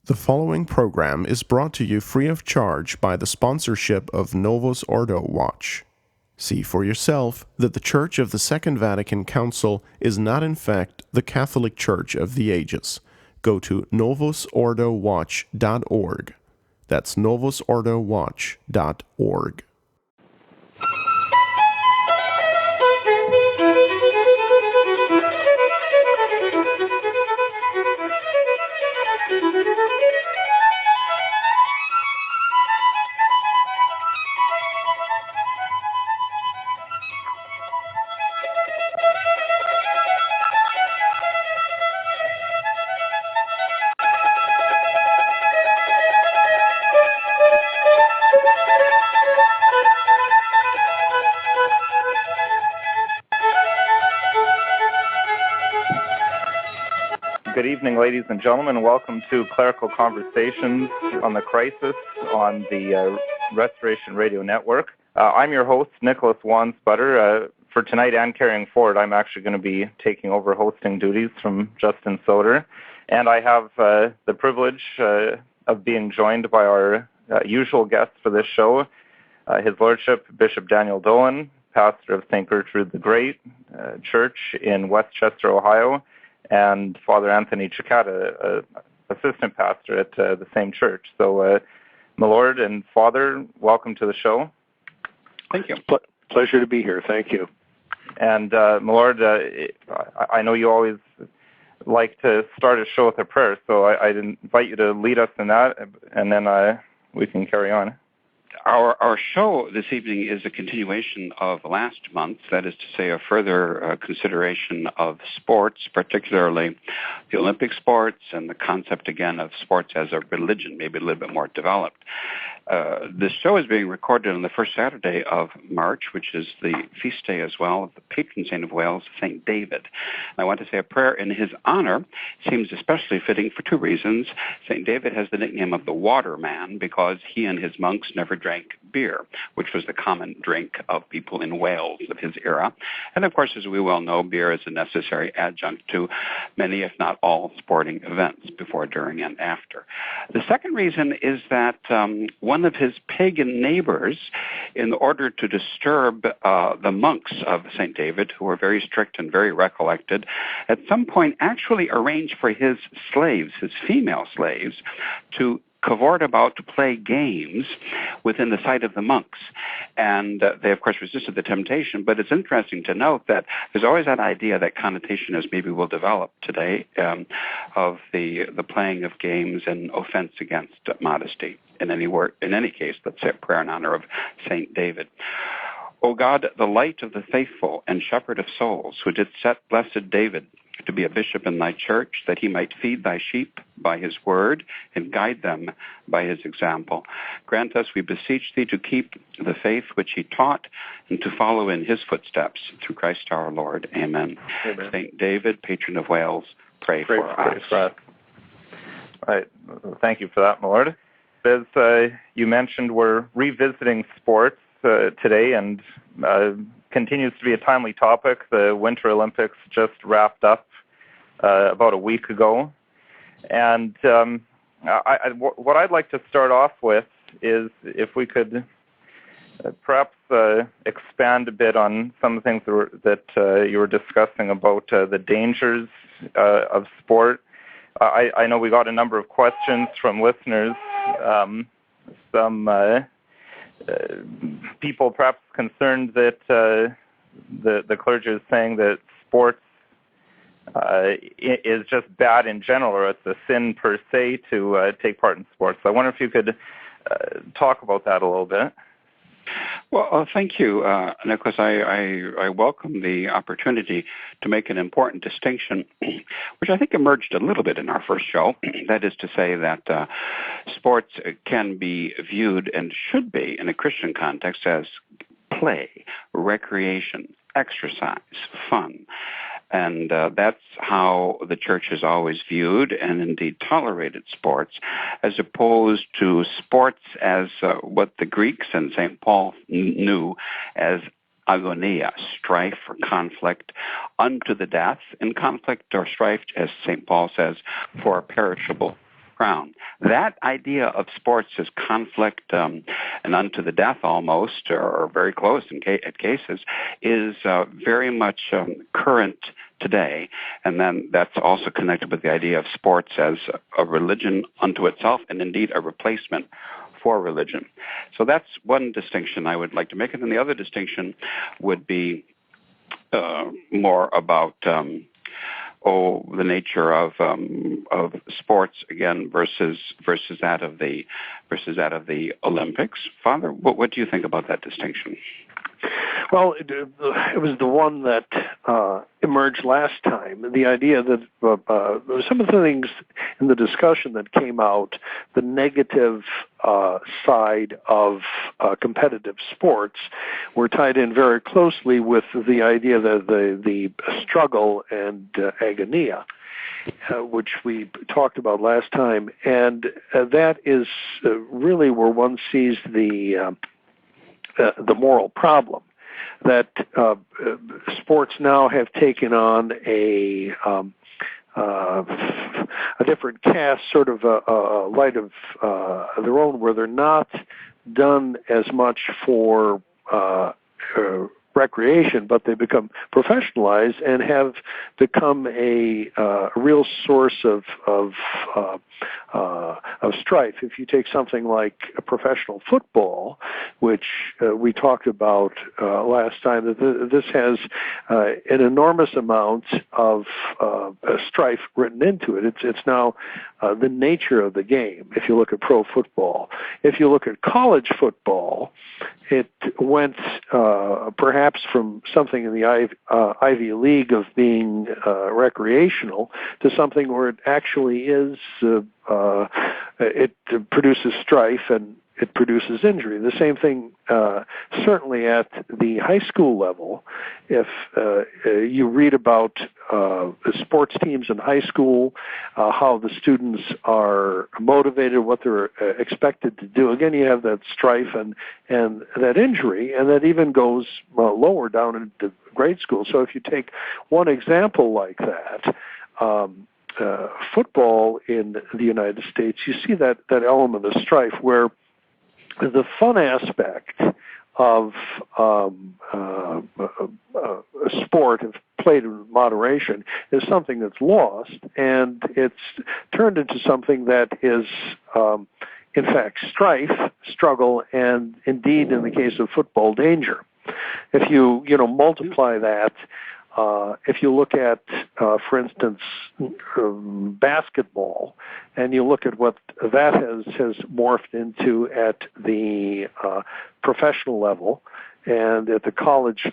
The following program is brought to you free of charge by the sponsorship of Novus Ordo Watch. See for yourself that the Church of the Second Vatican Council is not in fact the Catholic Church of the ages. Go to novusordowatch.org. That's novusordowatch.org. Good evening, ladies and gentlemen. Welcome to Clerical Conversations on the Crisis on the Restoration Radio Network. I'm your host, Nicholas Wansbutter. For tonight and carrying forward, I'm actually going to be taking over hosting duties from Justin Soder. And I have the privilege of being joined by our usual guest for this show, His Lordship, Bishop Daniel Dolan, pastor of St. Gertrude the Great Church in Westchester, Ohio, and Father Anthony Cekada, assistant pastor at the same church. So, my Lord and Father, welcome to the show. Thank you. Pleasure to be here. Thank you. And, my Lord, I know you always like to start a show with a prayer, so I'd invite you to lead us in that, and then we can carry on. Our show this evening is a continuation of last month, that is to say a further consideration of sports, particularly the Olympic sports and the concept again of sports as a religion, maybe a little bit more developed. This show is being recorded on the first Saturday of March, which is the feast day as well of the patron saint of Wales, St. David. And I want to say a prayer in his honor. Seems especially fitting for two reasons. St. David has the nickname of the Water Man because he and his monks never drank beer, which was the common drink of people in Wales of his era. And of course, as we well know, beer is a necessary adjunct to many, if not all, sporting events before, during, and after. The second reason is that one of his pagan neighbors, in order to disturb the monks of St. David, who were very strict and very recollected, at some point actually arranged for his slaves, his female slaves, to cavort about to play games within the sight of the monks. And they, of course, resisted the temptation. But it's interesting to note that there's always that idea, that connotation, as maybe we'll develop today, of the playing of games and offense against modesty. In any case, let's say a prayer in honor of St. David. O God, the light of the faithful and shepherd of souls, who did set blessed David to be a bishop in thy church, that he might feed thy sheep by his word and guide them by his example. Grant us, we beseech thee, to keep the faith which he taught and to follow in his footsteps, through Christ our Lord. Amen. Amen. St. David, patron of Wales, pray for us. All right. Thank you for that, my Lord. As you mentioned, we're revisiting sports today, and continues to be a timely topic. The Winter Olympics just wrapped up about a week ago. And what I'd like to start off with is if we could perhaps expand a bit on some of the things that you were discussing about the dangers of sport. I know we got a number of questions from listeners, some people perhaps concerned that the clergy is saying that sports is just bad in general, or it's a sin per se to take part in sports. So I wonder if you could talk about that a little bit. Well, thank you, Nicholas. I welcome the opportunity to make an important distinction, which I think emerged a little bit in our first show. That is to say that sports can be viewed, and should be in a Christian context, as play, recreation, exercise, fun. And that's how the church has always viewed and indeed tolerated sports, as opposed to sports as what the Greeks and St. Paul knew as agonia, strife or conflict unto the death, and conflict or strife, as St. Paul says, for a perishable crown. that idea of sports as conflict and unto the death almost, or very close at cases, is very much current today. And then that's also connected with the idea of sports as a religion unto itself, and indeed a replacement for religion. So that's one distinction I would like to make. And then the other distinction would be more about the nature of sports again versus that of the Olympics. Father, what do you think about that distinction? Well, it was the one that emerged last time. The idea that some of the things in the discussion that came out, the negative side of competitive sports, were tied in very closely with the idea that the struggle and agonia, which we talked about last time, and that is really where one sees the moral problem, that sports now have taken on a different cast, sort of a light of their own, where they're not done as much for recreation, but they become professionalized and have become a real source of strife. If you take something like professional football, which we talked about last time, that this has an enormous amount of strife written into it. It's now the nature of the game. If you look at pro football, if you look at college football, it went perhaps from something in the Ivy League of being recreational to something where it actually is, it produces strife and it produces injury. The same thing certainly at the high school level. If you read about sports teams in high school, how the students are motivated, what they're expected to do, again, you have that strife and that injury, and that even goes lower down into grade school. So if you take one example like that, football in the United States, you see that element of strife where the fun aspect of sport, if played in moderation, is something that's lost, and it's turned into something that is, in fact, strife, struggle, and indeed, in the case of football, danger. If you multiply that, if you look at, for instance, basketball, and you look at what that has morphed into at the professional level and at the college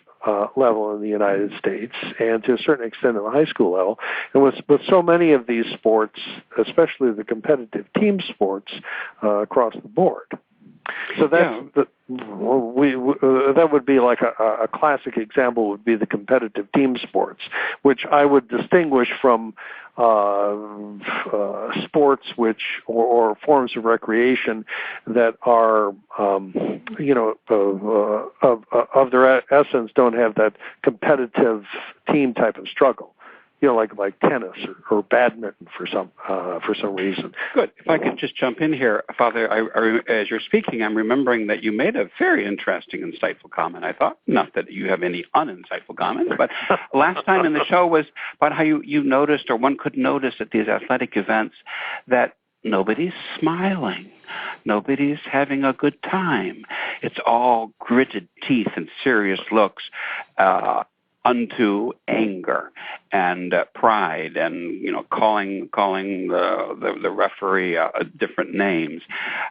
level in the United States, and to a certain extent at the high school level, and with so many of these sports, especially the competitive team sports, across the board. So that's that would be like a classic example would be the competitive team sports, which I would distinguish from sports which or forms of recreation that are of their essence don't have that competitive team type of struggle. Like tennis or badminton for some reason. Good. If I could just jump in here, Father, as you're speaking, I'm remembering that you made a very interesting, insightful comment. I thought, not that you have any uninsightful comments, but last time in the show was about how you noticed, or one could notice at these athletic events, that nobody's smiling. Nobody's having a good time. It's all gritted teeth and serious looks. Unto anger and pride, and calling the referee different names.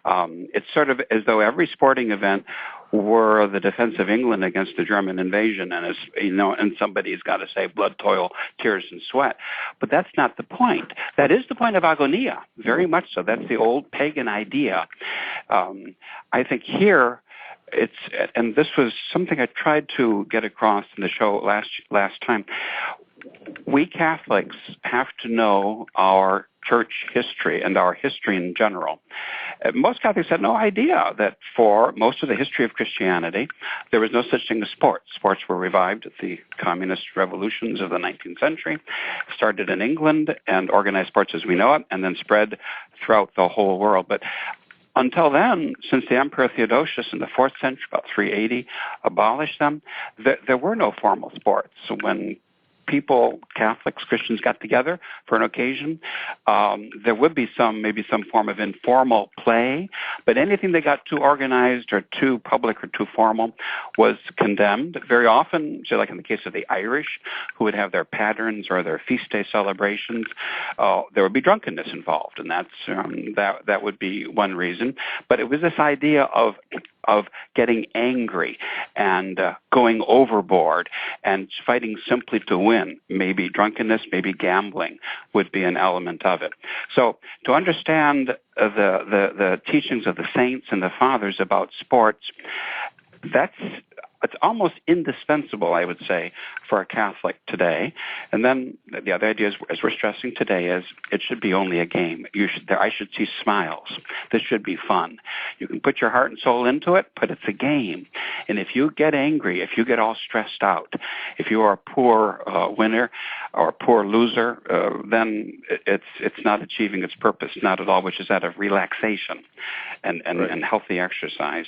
It's sort of as though every sporting event were the defense of England against the German invasion, and and somebody's got to say blood, toil, tears, and sweat. But that's not the point. That is the point of agonia, very much so. That's the old pagan idea. I think here. And this was something I tried to get across in the show last time. We Catholics have to know our church history and our history in general. Most Catholics had no idea that for most of the history of Christianity, there was no such thing as sports. Sports were revived at the communist revolutions of the 19th century, started in England, and organized sports as we know it, and then spread throughout the whole world. But until then, since the Emperor Theodosius in the 4th century, about 380, abolished them, there were no formal sports. So when people, Catholics, Christians, got together for an occasion, there would be maybe some form of informal play, but anything that got too organized or too public or too formal was condemned. Very often, say like in the case of the Irish, who would have their patterns or their feast day celebrations, there would be drunkenness involved, and that would be one reason. But it was this idea of getting angry and going overboard and fighting simply to win. Maybe drunkenness, maybe gambling would be an element of it. So to understand the teachings of the saints and the fathers about sports, it's almost indispensable, I would say, for a Catholic today. And then the other idea, as we're stressing today, is it should be only a game. I should see smiles. This should be fun. You can put your heart and soul into it, but it's a game. And if you get angry, if you get all stressed out, if you are a poor winner or a poor loser, then it's not achieving its purpose, not at all, which is that of relaxation and healthy exercise.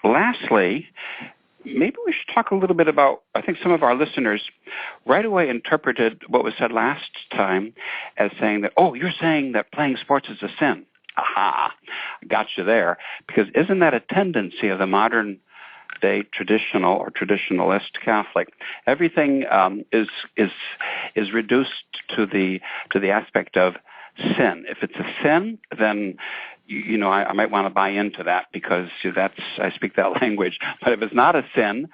Lastly, maybe we should talk a little bit about, I think some of our listeners right away interpreted what was said last time as saying that, oh, you're saying that playing sports is a sin. Aha, got you there. Because isn't that a tendency of the modern day traditional or traditionalist Catholic? Everything is reduced to the aspect of sin. If it's a sin, then I might want to buy into that because I speak that language. But if it's not a sin,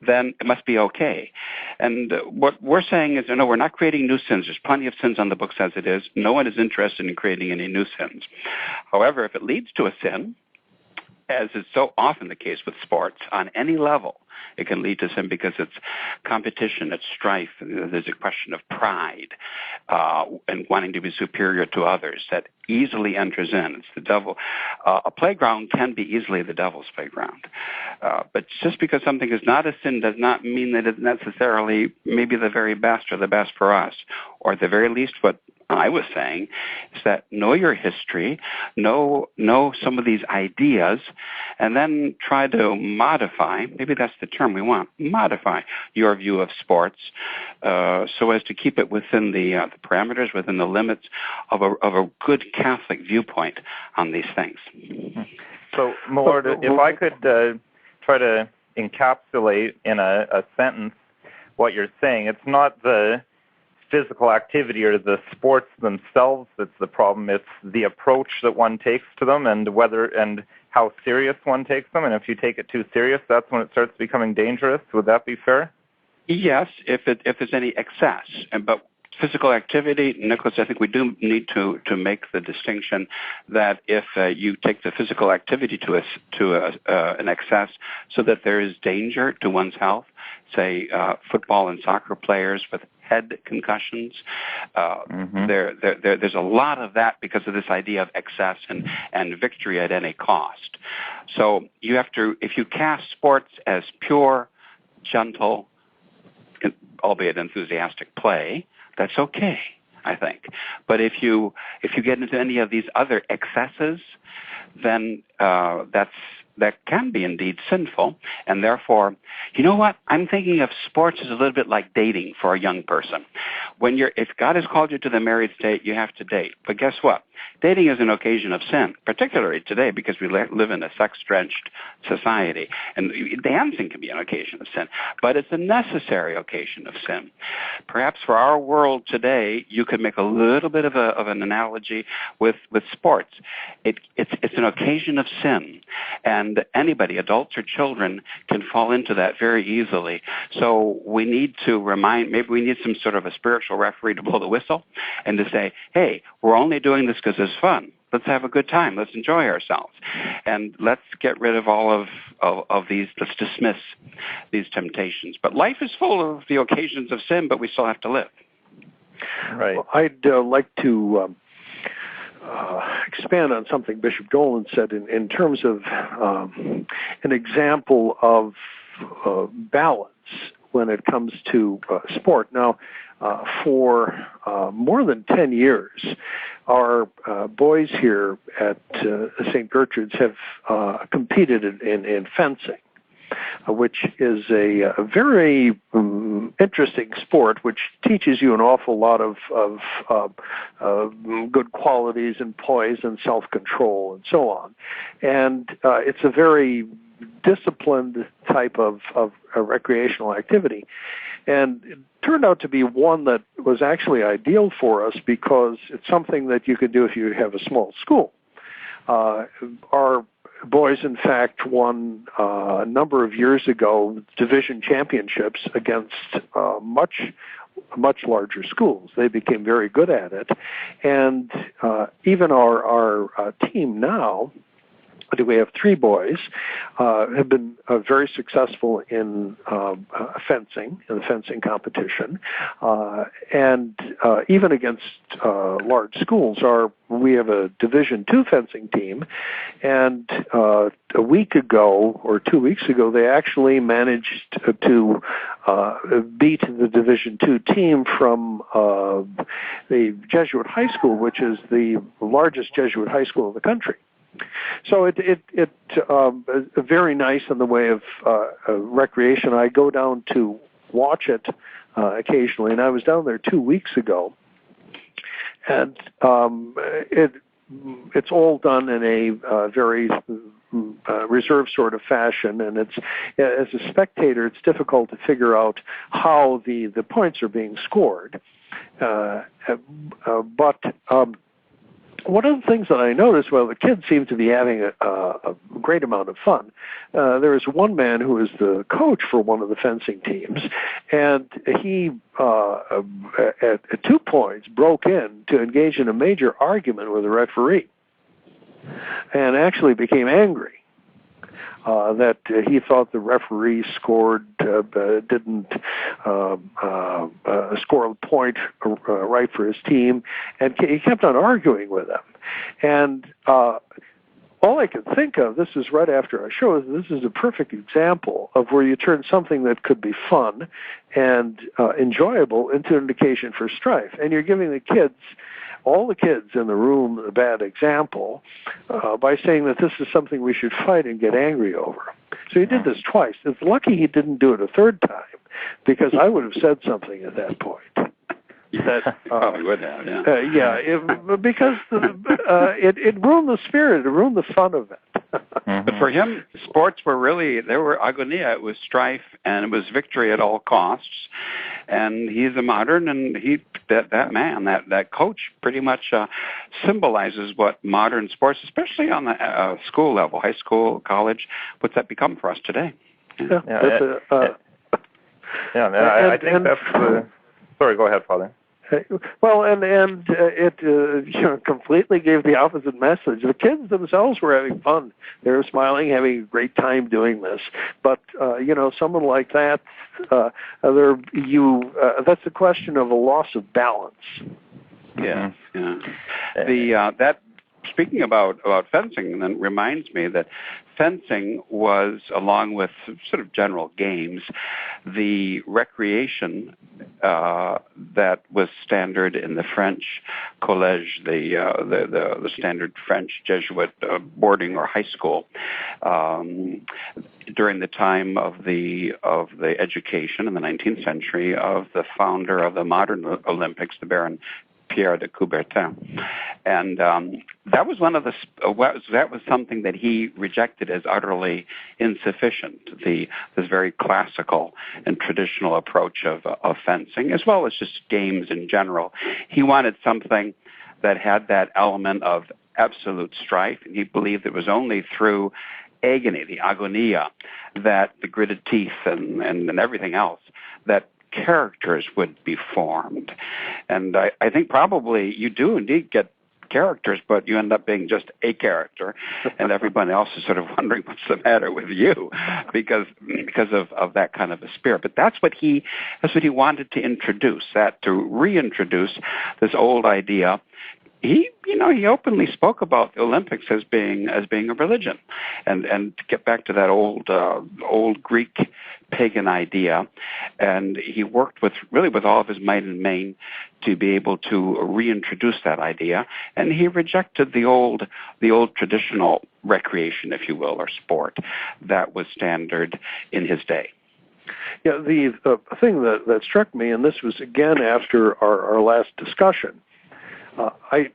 then it must be okay. And what we're saying is, no, we're not creating new sins. There's plenty of sins on the books as it is. No one is interested in creating any new sins. However, if it leads to a sin, as is so often the case with sports, on any level, it can lead to sin because it's competition, it's strife, there's a question of pride and wanting to be superior to others that easily enters in. It's the devil. A playground can be easily the devil's playground. But just because something is not a sin does not mean that it's necessarily maybe the very best or the best for us, or at the very least what I was saying is that know your history, know some of these ideas, and then try to modify, maybe that's the term we want, modify your view of sports so as to keep it within the parameters, within the limits of a good Catholic viewpoint on these things. So, Millard, if I could try to encapsulate in a sentence what you're saying, it's not the physical activity or the sports themselves that's the problem. It's the approach that one takes to them and how serious one takes them. And if you take it too serious, that's when it starts becoming dangerous. Would that be fair? Yes, if there's any excess. But physical activity, Nicholas, I think we do need to make the distinction that if you take the physical activity to an excess so that there is danger to one's health, say football and soccer players with head concussions, there's a lot of that because of this idea of excess and victory at any cost. So you have to, if you cast sports as pure, gentle, albeit enthusiastic play, that's okay, I think. But if you get into any of these other excesses, then that can be indeed sinful, and therefore, you know what? I'm thinking of sports as a little bit like dating for a young person. If God has called you to the married state, you have to date. But guess what? Dating is an occasion of sin, particularly today because we live in a sex-drenched society. And dancing can be an occasion of sin, but it's a necessary occasion of sin. Perhaps for our world today, you could make a little bit of an analogy with sports. It's an occasion of sin, and anybody, adults or children, can fall into that very easily. So we need to maybe we need some sort of a spiritual referee to blow the whistle and to say, hey, we're only doing this because it's fun. Let's have a good time. Let's enjoy ourselves. And let's get rid of all of these, let's dismiss these temptations. But life is full of the occasions of sin, but we still have to live. Right. Well, I'd like to expand on something Bishop Dolan said in terms of an example of balance when it comes to sport. Now, for more than 10 years, our boys here at St. Gertrude's have competed in fencing, which is a very interesting sport, which teaches you an awful lot of good qualities and poise and self-control and so on. And it's a very disciplined type of recreational activity. And it turned out to be one that was actually ideal for us because it's something that you could do if you have a small school. Our boys, in fact, won a number of years ago division championships against much larger schools. They became very good at it. And even our team now, we have 3 boys, have been very successful in fencing, in the fencing competition, and even against large schools. We have a Division II fencing team, and a week ago or 2 weeks ago, they actually managed to beat the Division II team from the Jesuit high school, which is the largest Jesuit high school in the country. So it's very nice in the way of recreation. I go down to watch it occasionally, and I was down there 2 weeks ago, and it's all done in a very reserved sort of fashion, and it's, as a spectator, it's difficult to figure out how the points are being scored, but one of the things that I noticed, well, the kids seem to be having a great amount of fun. There is one man who is the coach for one of the fencing teams, and he, at 2 points, broke in to engage in a major argument with the referee and actually became angry that he thought the referee didn't score a point right for his team, and he kept on arguing with him. And all I could think of, this is right after our show, this is a perfect example of where you turn something that could be fun and enjoyable into an occasion for strife. And you're giving all the kids in the room a bad example by saying that this is something we should fight and get angry over. So he did this twice. It's lucky he didn't do it a third time, because I would have said something at that point. That probably would have, yeah. Because it ruined the spirit, it ruined the fun of it. But for him, sports were agonia. It was strife, and it was victory at all costs. And he's a modern, and that coach pretty much symbolizes what modern sports, especially on the school level, high school, college, what's that become for us today? I think that's sorry, go ahead, Father. Well, and it completely gave the opposite message. The kids themselves were having fun; they were smiling, having a great time doing this. But someone like that, that's a question of a loss of balance. Yeah. That speaking about fencing, then reminds me that fencing was, along with sort of general games, the recreation that was standard in the French college, the standard French Jesuit boarding or high school during the time of the education in the 19th century of the founder of the modern Olympics, the Baron Pierre de Coubertin, and that was something that he rejected as utterly insufficient. This very classical and traditional approach of fencing, as well as just games in general. He wanted something that had that element of absolute strife, and he believed it was only through agony, the agonia, that the gritted teeth and everything else, that characters would be formed. And I think probably you do indeed get characters, but you end up being just a character, and everyone else is sort of wondering what's the matter with you because of that kind of a spirit. But that's what he wanted to introduce, to reintroduce this old idea he openly spoke about the Olympics as being a religion, and to get back to that old Greek pagan idea, and he worked with all of his might and main to be able to reintroduce that idea, and he rejected the old traditional recreation, if you will, or sport that was standard in his day. Yeah, the thing that struck me, and this was again after our last discussion, I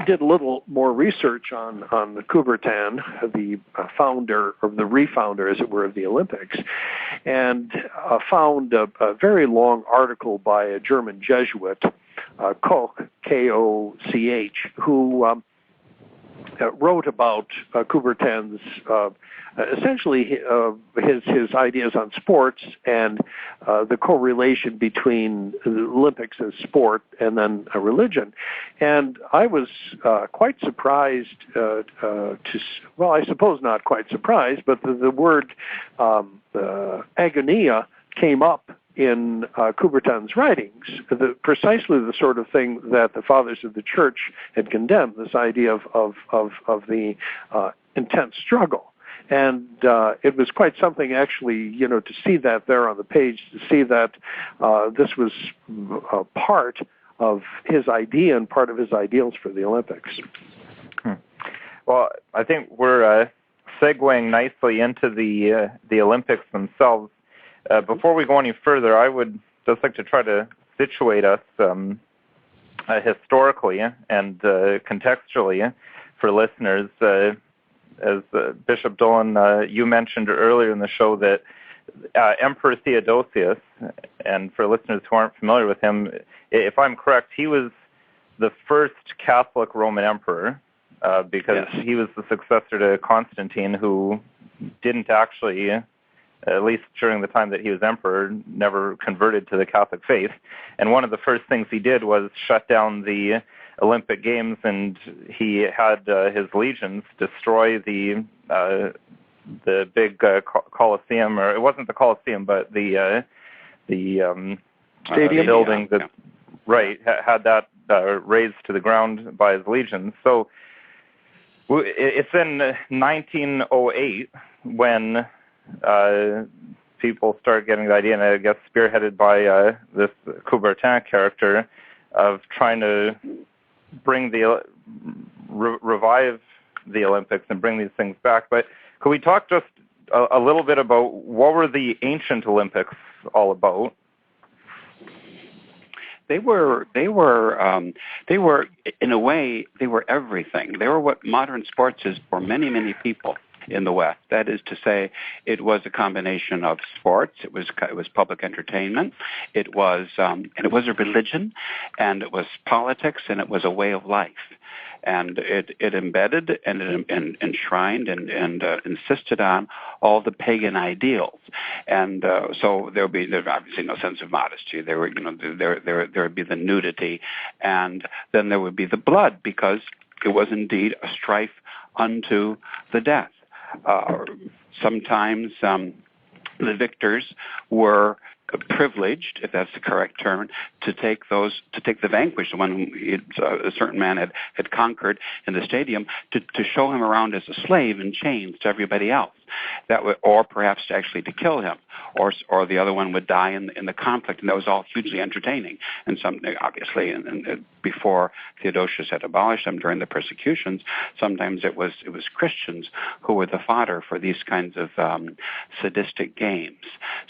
did a little more research on Coubertin, the founder, or the refounder, as it were, of the Olympics, and found a very long article by a German Jesuit, Koch, K-O-C-H, who wrote about Coubertin's essentially his ideas on sports and the correlation between the Olympics as sport and then a religion. And I was quite surprised well, I suppose not quite surprised, but the word agonia came up in Coubertin's writings, precisely the sort of thing that the fathers of the church had condemned, this idea of the intense struggle. And it was quite something, actually, to see that there on the page, to see that this was a part of his idea and part of his ideals for the Olympics. Well, I think we're segueing nicely into the Olympics themselves. Before we go any further, I would just like to try to situate us historically and contextually for listeners. As Bishop Dolan, you mentioned earlier in the show that Emperor Theodosius, and for listeners who aren't familiar with him, if I'm correct, he was the first Catholic Roman emperor because yes. He was the successor to Constantine, who didn't actually, at least during the time that he was emperor, never converted to the Catholic faith. And one of the first things he did was shut down the Olympic Games, and he had his legions destroy the big Colosseum, or it wasn't the Colosseum, but the stadium building that right had that razed to the ground by his legions. So it's in 1908 when people start getting the idea, and I guess spearheaded by this Coubertin character, of trying to bring revive the Olympics and bring these things back. But could we talk just a little bit about what were the ancient Olympics all about? They were in a way, they were everything. They were what modern sports is for many, many people in the West. That is to say, it was a combination of sports. It was public entertainment. It was a religion, and it was politics, and it was a way of life. And it embedded and enshrined and insisted on all the pagan ideals. And so there's obviously no sense of modesty. There would be the nudity, and then there would be the blood, because it was indeed a strife unto the death. Sometimes the victors were privileged, if that's the correct term, to take the vanquished, the one whom a certain man had conquered in the stadium, to show him around as a slave in chains to everybody else. Or perhaps actually to kill him, or the other one would die in the conflict, and that was all hugely entertaining. And obviously, and before Theodosius had abolished them during the persecutions, sometimes it was Christians who were the fodder for these kinds of sadistic games.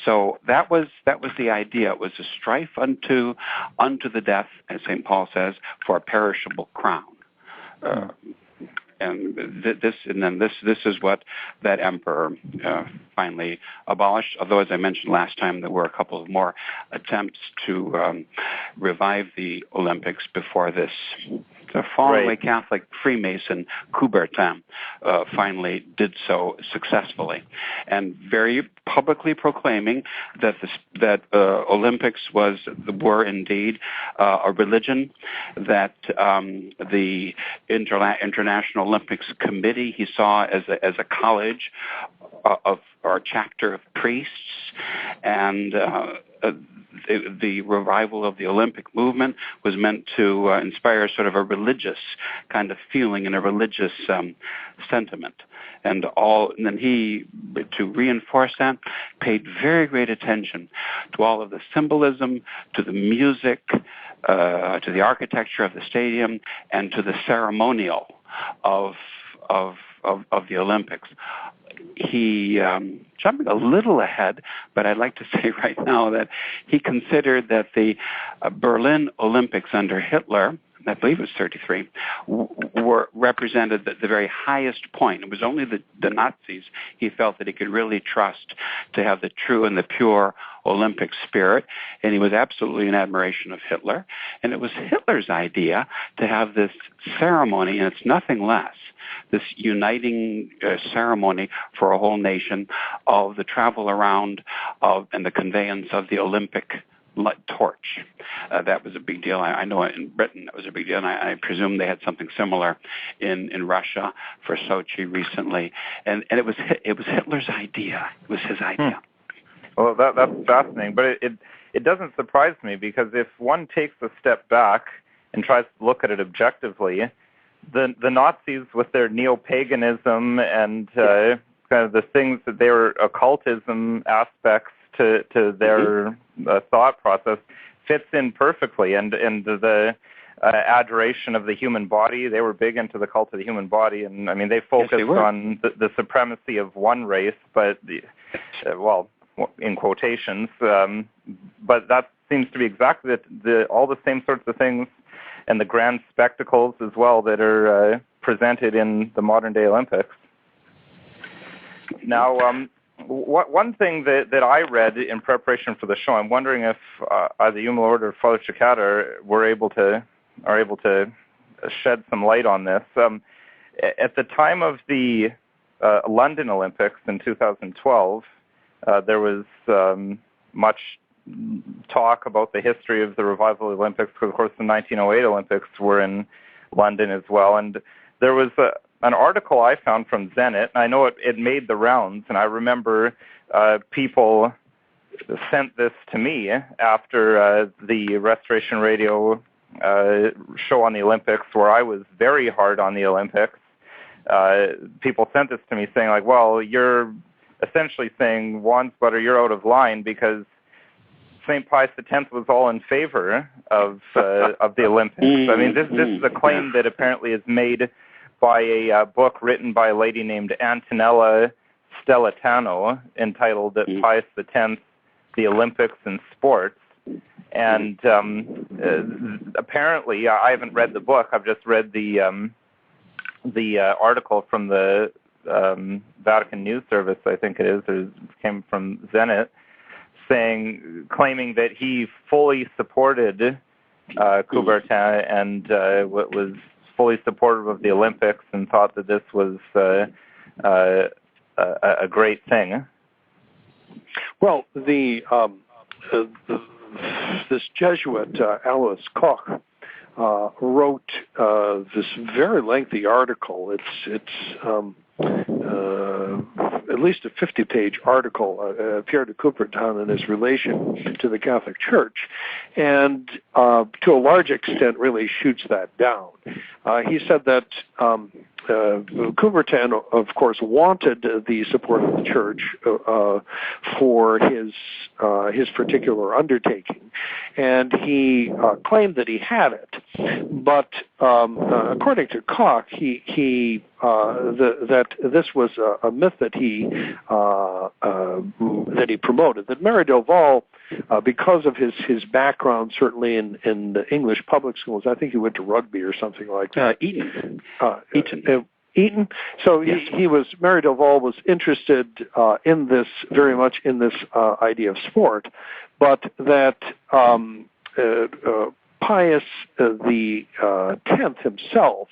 So that was the idea. It was a strife unto the death, as St. Paul says, for a perishable crown. And this is what that emperor finally abolished. Although, as I mentioned last time, there were a couple of more attempts to revive the Olympics before this. The fallen Catholic Freemason Coubertin finally did so successfully, and very publicly proclaiming that Olympics were indeed a religion, that the International Olympics Committee he saw as a college or a chapter of priests, and the revival of the Olympic movement was meant to inspire sort of a religious kind of feeling and a religious sentiment. And then he, to reinforce that, paid very great attention to all of the symbolism, to the music, to the architecture of the stadium, and to the ceremonial of the Olympics. He, jumping a little ahead, but I'd like to say right now that he considered that the Berlin Olympics under Hitler, I believe it was 33, were represented the very highest point. It was only the Nazis he felt that he could really trust to have the true and the pure Olympic spirit, and he was absolutely in admiration of Hitler. And it was Hitler's idea to have this ceremony, and it's nothing less, this uniting ceremony for a whole nation of the travel around and the conveyance of the Olympic torch. That was a big deal. I know in Britain that was a big deal, and I presume they had something similar in Russia for Sochi recently. And it was Hitler's idea. It was his idea. Well, that's fascinating, but it doesn't surprise me, because if one takes a step back and tries to look at it objectively, the Nazis with their neo-paganism and kind of the things that they were occultism aspects to their thought process fits in perfectly, and the adoration of the human body. They were big into the cult of the human body, and I mean they focused on the supremacy of one race, but well, in quotations, but that seems to be exactly all the same sorts of things, and the grand spectacles as well that are presented in the modern day Olympics. Now, one thing that I read in preparation for the show, I'm wondering if either you, my Lord, or Father Cekada are able to shed some light on this. At the time of the London Olympics in 2012, there was much talk about the history of the revival of the Olympics, because, of course, the 1908 Olympics were in London as well. And there was an article I found from Zenit, and I know it made the rounds, and I remember people sent this to me after the Restoration Radio show on the Olympics, where I was very hard on the Olympics. People sent this to me saying, like, well, you're essentially saying, Wansbutter, you're out of line, because St. Pius X was all in favor of the Olympics. I mean, this is a claim that apparently is made by a book written by a lady named Antonella Stellitano entitled Pius X, the Olympics and Sports. And apparently, I haven't read the book. I've just read the article from the Vatican News Service, I think it is, or it came from Zenit, claiming that he fully supported Coubertin and was fully supportive of the Olympics, and thought that this was a great thing. Well, this Jesuit, Alice Koch, wrote this very lengthy article. It's at least a 50-page article, Pierre de Coubertin and his relation to the Catholic Church, and to a large extent really shoots that down. He said that Coubertin, of course, wanted the support of the Church for his particular undertaking, and he claimed that he had it. But according to Koch, that this was a myth that he promoted. That Mary Delval, because of his background, certainly in the English public schools, I think he went to rugby or something like that. Eton. Eton. So yes. Mary Delval was interested in this, very much in this idea of sport, but that Pius the Tenth himself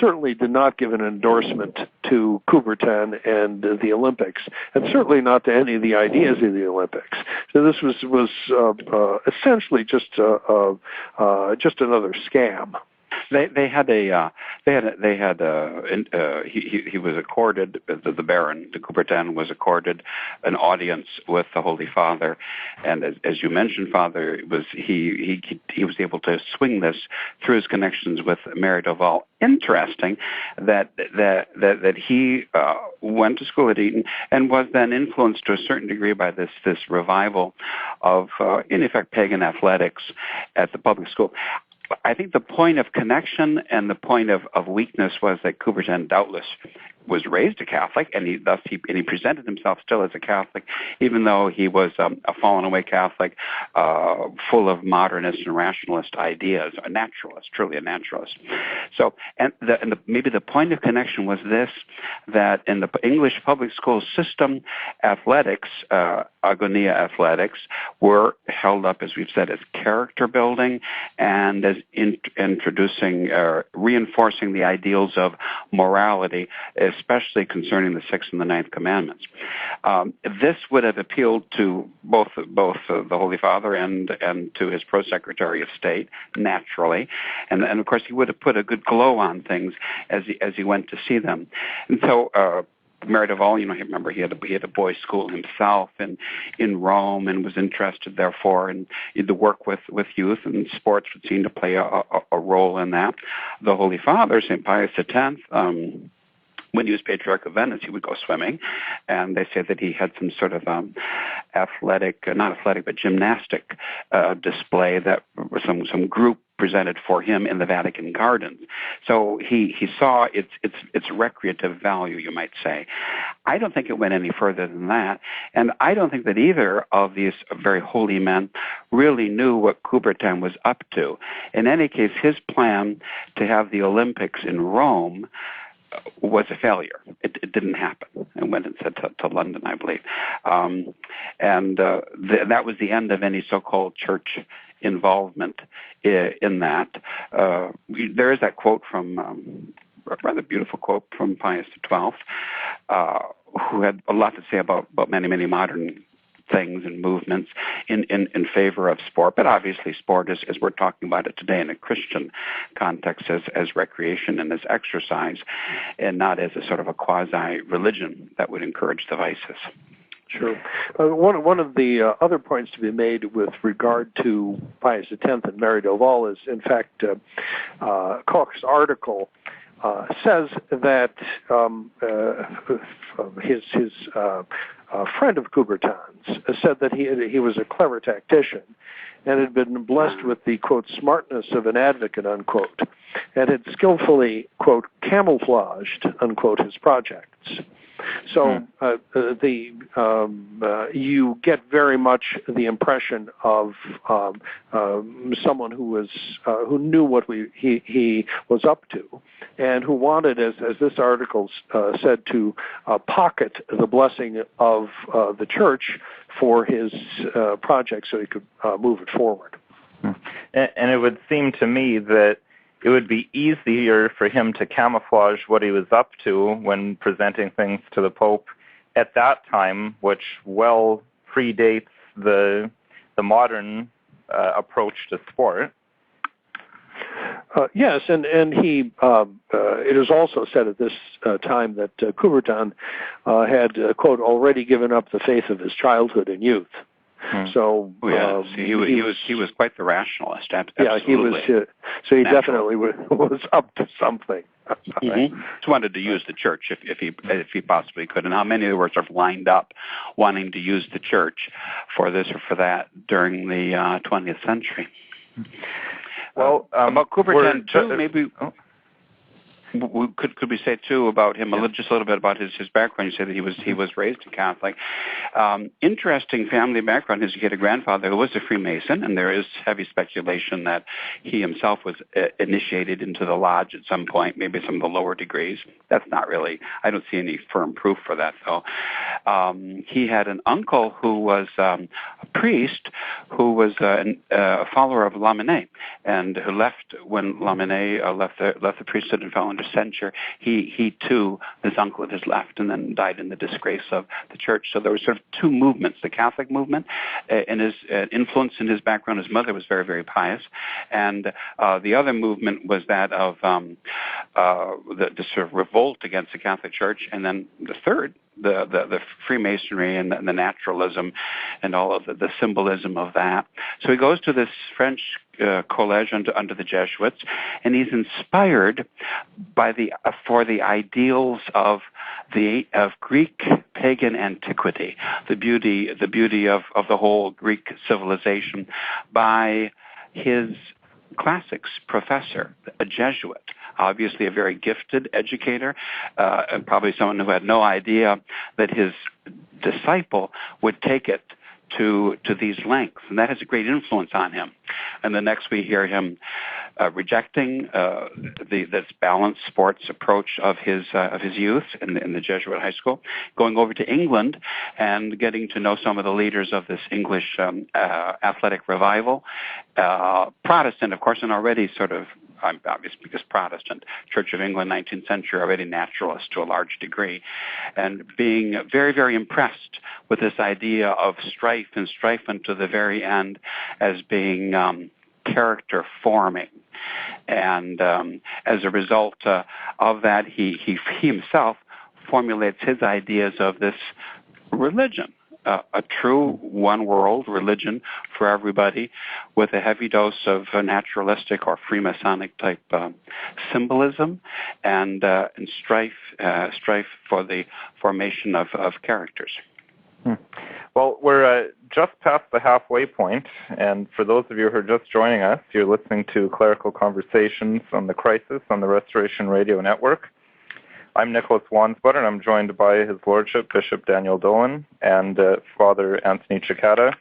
certainly did not give an endorsement to Coubertin and the Olympics, and certainly not to any of the ideas of the Olympics. So this was essentially just another scam. They had he was accorded, the Baron de Coubertin was accorded an audience with the Holy Father, and as you mentioned, Father, he was able to swing this through his connections with Mary Doval. Interesting that he went to school at Eton and was then influenced to a certain degree by this revival of in effect pagan athletics at the public school. I think the point of connection and the point of weakness was that Coubertin doubtless was raised a Catholic, and he presented himself still as a Catholic, even though he was a fallen away Catholic, full of modernist and rationalist ideas, a naturalist, truly a naturalist. So, maybe the point of connection was this: that in the English public school system, athletics, agonia athletics, were held up, as we've said, as character building and as introducing, reinforcing the ideals of morality, especially concerning the Sixth and the Ninth Commandments. This would have appealed to both the Holy Father and to his Pro-Secretary of State, naturally, and of course he would have put a good glow on things as he went to see them. And so Mary Doval, remember he had a boys' school himself in Rome, and was interested therefore in the work with youth, and sports would seem to play a role in that. The Holy Father, St. Pius X, when he was Patriarch of Venice, he would go swimming, and they say that he had some sort of gymnastic display that some group presented for him in the Vatican Gardens. So he saw its recreative value, you might say. I don't think it went any further than that, and I don't think that either of these very holy men really knew what Coubertin was up to. In any case, his plan to have the Olympics in Rome was a failure. It didn't happen, and went instead to London, I believe. That was the end of any so-called church involvement in that. There is that quote from, a rather beautiful quote from Pius XII, who had a lot to say about many, many modern things and movements in favor of sport, but obviously sport as we're talking about it today in a Christian context as recreation and as exercise, and not as a sort of a quasi-religion that would encourage the vices. Sure. One of the other points to be made with regard to Pius X and Mary Doval is, in fact, Koch's article says that his friend of Coubertin's said that he was a clever tactician and had been blessed with the, quote, smartness of an advocate, unquote, and had skillfully, quote, camouflaged, unquote, his projects. So you get very much the impression of someone who knew what he was up to, and who wanted, as this article said, to pocket the blessing of the church for his project so he could move it forward. And it would seem to me that it would be easier for him to camouflage what he was up to when presenting things to the Pope at that time, which well predates the modern approach to sport. Yes, and he. It is also said at this time that Coubertin had, quote, already given up the faith of his childhood and youth. So he was quite the rationalist. Absolutely. Yeah, he was. So he definitely was up to something. Mm-hmm. Just wanted to use the church if he possibly could. And how many were sort of lined up wanting to use the church for this or for that during the 20th century? Well, about Coubertin too, maybe. Could we say too about him just a little bit about his background? You said that he was raised a Catholic. Interesting family background is he had a grandfather who was a Freemason, and there is heavy speculation that he himself was initiated into the lodge at some point, maybe some of the lower degrees. That's not really. I don't see any firm proof for that though. He had an uncle who was a priest who was a follower of Lamennais, and who left when Lamennais left the priesthood and fell under censure. He too, his uncle had left and then died in the disgrace of the church. So there were sort of two movements: the Catholic movement, and his influence in his background. His mother was very, very pious, and the other movement was that of the sort of revolt against the Catholic Church, and then the third, the Freemasonry and the naturalism and all of the symbolism of that. So he goes to this French college under the Jesuits, and he's inspired by for the ideals of Greek pagan antiquity, the beauty of the whole Greek civilization, by his classics professor, a Jesuit, obviously a very gifted educator, and probably someone who had no idea that his disciple would take it to these lengths, and that has a great influence on him. And the next we hear him rejecting this balanced sports approach of his youth in the Jesuit high school, going over to England and getting to know some of the leaders of this English athletic revival, Protestant, of course, and already sort of, obviously because Protestant, Church of England, 19th century, already naturalist to a large degree, and being very, very impressed with this idea of strife unto the very end as being character forming. And as a result of that, he himself formulates his ideas of this religion, a true one-world religion for everybody, with a heavy dose of naturalistic or Freemasonic type symbolism, and strife for the formation of characters. Well, we're just past the halfway point, and for those of you who are just joining us, you're listening to Clerical Conversations on the Crisis on the Restoration Radio Network. I'm Nicholas Wansbutter, and I'm joined by His Lordship, Bishop Daniel Dolan, and Father Anthony Cekada.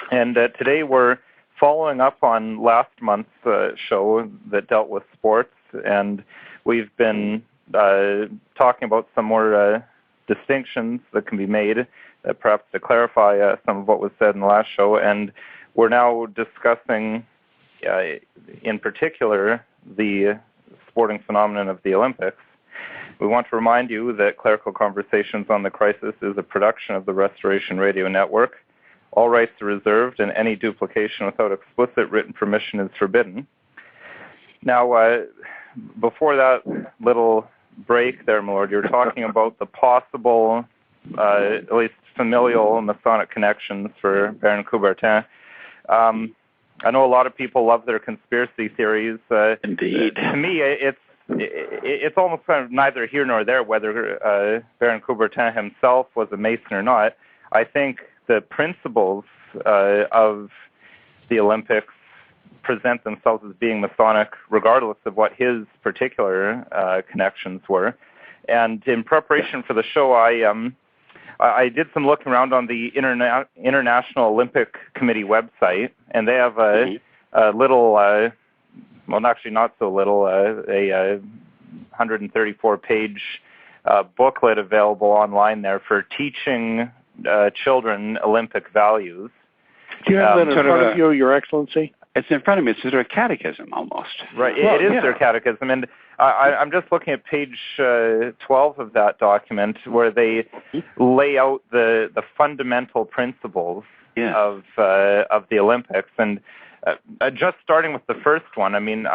And today we're following up on last month's show that dealt with sports, and we've been talking about some more distinctions that can be made, perhaps to clarify some of what was said in the last show. And we're now discussing, in particular, the sporting phenomenon of the Olympics. We want to remind you that Clerical Conversations on the Crisis is a production of the Restoration Radio Network. All rights are reserved, and any duplication without explicit written permission is forbidden. Now, before that little break there, my Lord, you were talking about the possible, at least familial Masonic connections for Baron Coubertin. I know a lot of people love their conspiracy theories. Indeed. To me, it's almost kind of neither here nor there whether Baron Coubertin himself was a Mason or not. I think the principles of the Olympics present themselves as being Masonic regardless of what his particular connections were. And in preparation for the show, I did some looking around on the International Olympic Committee website, and they have a little, well, actually not so little, a 134-page booklet available online there for teaching children Olympic values. Do you have that in front of you, Your Excellency? It's in front of me. It's sort of a catechism almost. Right, it is their catechism. And I'm just looking at page 12 of that document where they lay out the fundamental principles of the Olympics. And just starting with the first one, I mean,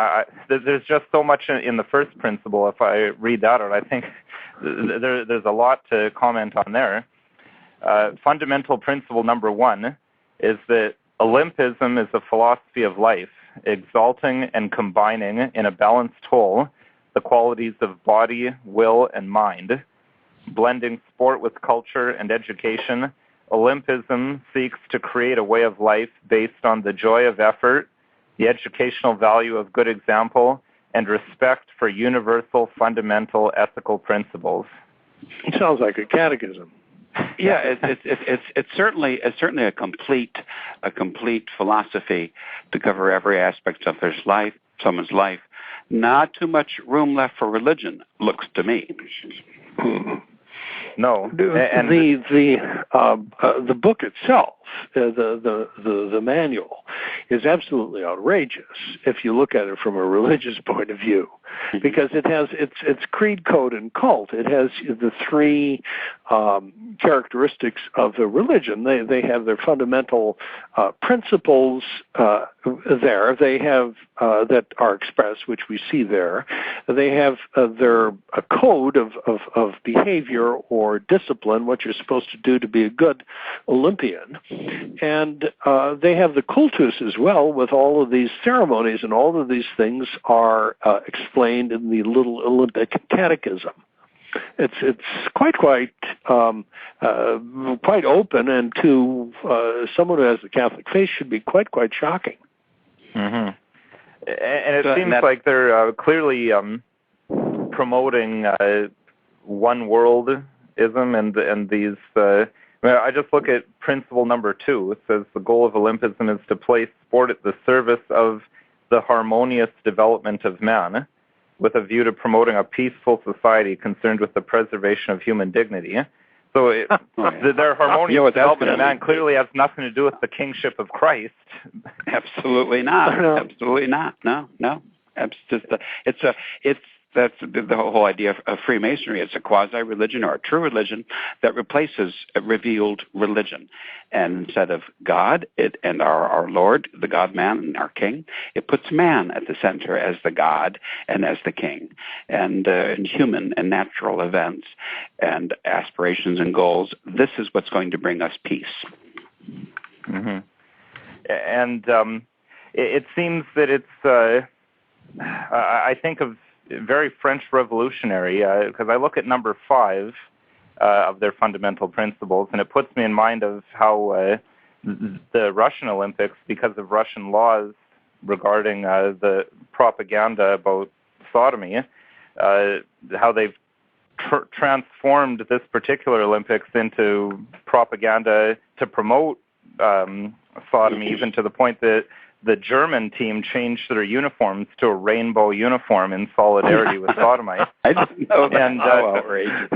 there's just so much in the first principle. If I read that out, I think there's a lot to comment on there. Fundamental principle number 1 is that Olympism is a philosophy of life, exalting and combining in a balanced whole the qualities of body, will, and mind. Blending sport with culture and education, Olympism seeks to create a way of life based on the joy of effort, the educational value of good example, and respect for universal fundamental ethical principles. It sounds like a catechism. Yeah, it's certainly a complete philosophy to cover every aspect of someone's life. Not too much room left for religion, looks to me. No. And the book itself, the manual, is absolutely outrageous if you look at it from a religious point of view, because it has it's creed, code, and cult. It has the three characteristics of the religion. They have their fundamental principles there. They have that are expressed, which we see there. They have their code of behavior or discipline, what you're supposed to do to be a good Olympian. And they have the cultus as well, with all of these ceremonies, and all of these things are explained in the Little Olympic Catechism. It's quite open, and to someone who has the Catholic faith should be quite shocking. Mm-hmm. And it seems like they're clearly promoting one worldism, and these. I just look at principle number 2. It says the goal of Olympism is to place sport at the service of the harmonious development of man, with a view to promoting a peaceful society concerned with the preservation of human dignity. So their harmonious development of man clearly has nothing to do with the kingship of Christ. Absolutely not. Absolutely not. No. That's the whole idea of Freemasonry. It's a quasi-religion or a true religion that replaces a revealed religion. And instead of God and our Lord, the God-man and our King, it puts man at the center as the God and as the King. And in human and natural events and aspirations and goals, this is what's going to bring us peace. Mm-hmm. And it seems that it's, I think of very French revolutionary, because I look at number 5 of their fundamental principles, and it puts me in mind of how the Russian Olympics, because of Russian laws regarding the propaganda about sodomy, how they've transformed this particular Olympics into propaganda to promote sodomy, even to the point that the German team changed their uniforms to a rainbow uniform in solidarity with sodomites. I didn't know that. And, outrageous.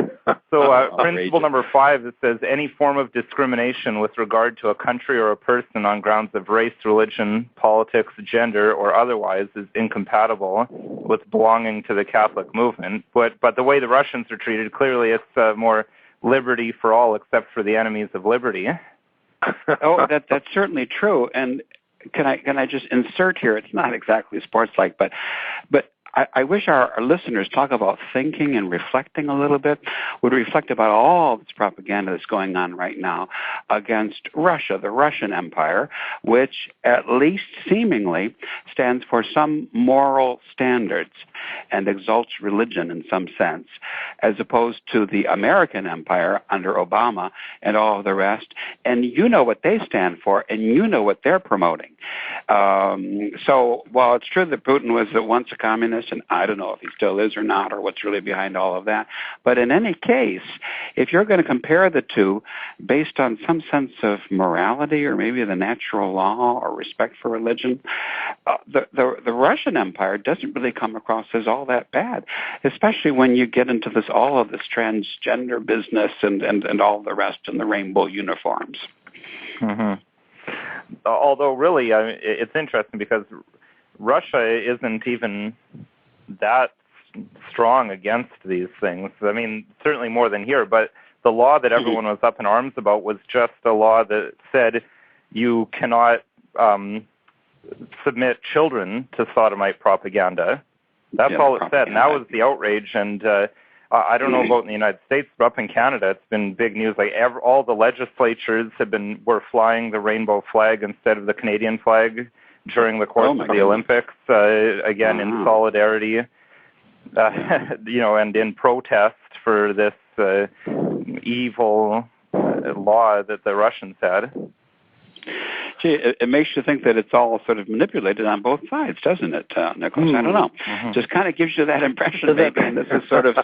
So principle number 5, it says, any form of discrimination with regard to a country or a person on grounds of race, religion, politics, gender, or otherwise is incompatible with belonging to the Catholic movement. But the way the Russians are treated, clearly it's more liberty for all except for the enemies of liberty. Oh, that's certainly true. And can I just insert here? It's not exactly sports-like, but I wish our listeners talk about thinking and reflecting a little bit, would reflect about all this propaganda that's going on right now against Russia, the Russian Empire, which at least seemingly stands for some moral standards and exalts religion in some sense, as opposed to the American Empire under Obama and all of the rest. And you know what they stand for, and you know what they're promoting. So while it's true that Putin was at once a communist, and I don't know if he still is or not, or what's really behind all of that, but in any case, if you're going to compare the two based on some sense of morality or maybe the natural law or respect for religion, the Russian Empire doesn't really come across as all that bad, especially when you get into all of this transgender business and all the rest in the rainbow uniforms. Mm-hmm. Although really, it's interesting because Russia isn't even that strong against these things. I mean, certainly more than here, but the law that everyone was up in arms about was just a law that said you cannot submit children to sodomite propaganda. That's all it said, and that was the outrage. And I don't know about in the United States, but up in Canada, it's been big news. Like all the legislatures were flying the rainbow flag instead of the Canadian flag during the course of the Olympics, again in solidarity, and in protest for this evil law that the Russians had. Gee, it makes you think that it's all sort of manipulated on both sides, doesn't it, Nicholas? I don't know. Mm-hmm. Just kind of gives you that impression, maybe, and this is sort of